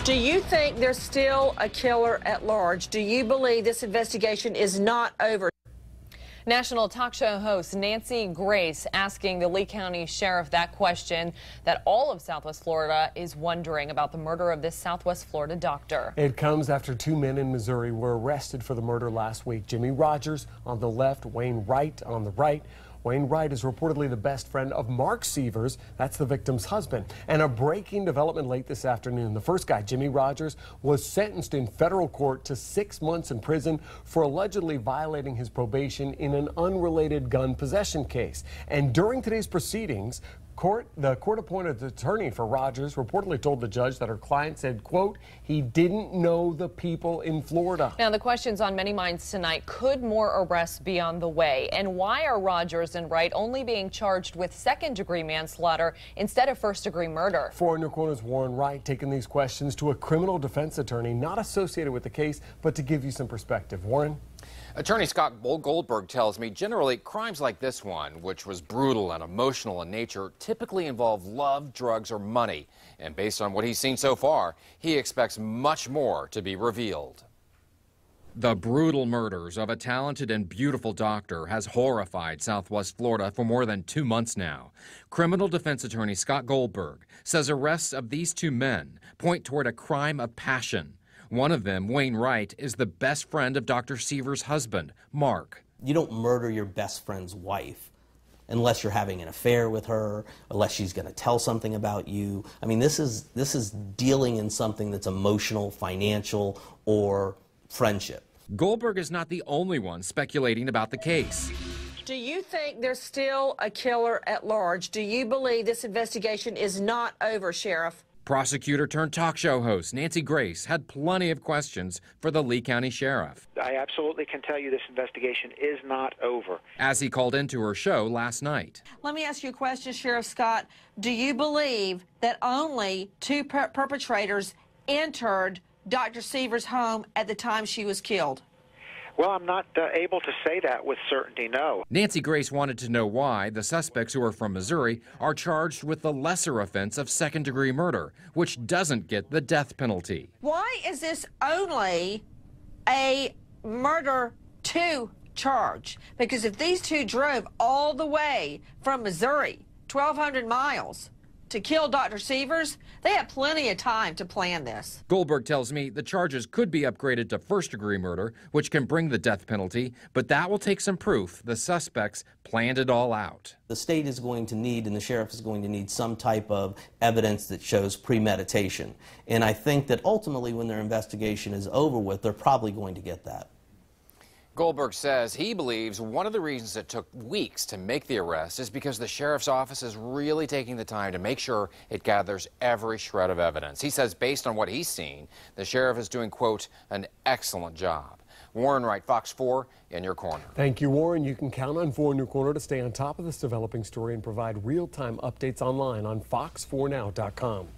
Do you think there's still a killer at large? Do you believe this investigation is not over? National talk show host Nancy Grace asking the Lee County Sheriff that question that all of Southwest Florida is wondering about the murder of this Southwest Florida doctor. It comes after two men in Missouri were arrested for the murder last week. Jimmy Rogers on the left, Wayne Wright on the right. Wayne Wright is reportedly the best friend of Mark Seivers, that's the victim's husband. And a breaking development late this afternoon. The first guy, Jimmy Rogers, was sentenced in federal court to 6 months in prison for allegedly violating his probation in an unrelated gun possession case. And during today's proceedings, the court-appointed attorney for Rogers reportedly told the judge that her client said, quote, he didn't know the people in Florida. Now, the questions on many minds tonight, could more arrests be on the way? And why are Rogers and Wright only being charged with second-degree manslaughter instead of first-degree murder? 4 New Corner's Warren Wright taking these questions to a criminal defense attorney not associated with the case, but to give you some perspective. Warren? Attorney Scott Goldberg tells me generally crimes like this one, which was brutal and emotional in nature, typically involve love, drugs, or money. And based on what he's seen so far, he expects much more to be revealed. The brutal murders of a talented and beautiful doctor has horrified Southwest Florida for more than 2 months now. Criminal defense attorney Scott Goldberg says arrests of these two men point toward a crime of passion. One of them, Wayne Wright, is the best friend of Dr. Seivers' husband, Mark. You don't murder your best friend's wife unless you're having an affair with her, unless she's going to tell something about you. I mean, this is dealing in something that's emotional, financial, or friendship. Goldberg is not the only one speculating about the case. Do you think there's still a killer at large? Do you believe this investigation is not over, Sheriff? Prosecutor turned talk show host Nancy Grace had plenty of questions for the Lee County Sheriff. I absolutely can tell you this investigation is not over. As he called into her show last night. Let me ask you a question, Sheriff Scott. Do you believe that only 2 perpetrators entered Dr. Seivers' home at the time she was killed? Well, I'm not able to say that with certainty, no. Nancy Grace wanted to know why the suspects, who are from Missouri, are charged with the lesser offense of second-degree murder, which doesn't get the death penalty. Why is this only a murder 2 charge? Because if these two drove all the way from Missouri, 1,200 miles, to kill Dr. Seivers, they had plenty of time to plan this. Goldberg tells me the charges could be upgraded to first-degree murder, which can bring the death penalty, but that will take some proof the suspects planned it all out. The state is going to need, and the sheriff is going to need, some type of evidence that shows premeditation. And I think that ultimately when their investigation is over with, they're probably going to get that. Goldberg says he believes one of the reasons it took weeks to make the arrest is because the sheriff's office is really taking the time to make sure it gathers every shred of evidence. He says based on what he's seen, the sheriff is doing, quote, an excellent job. Warren Wright, Fox 4, in your corner. Thank you, Warren. You can count on 4 New Corner to stay on top of this developing story and provide real-time updates online on fox4now.com.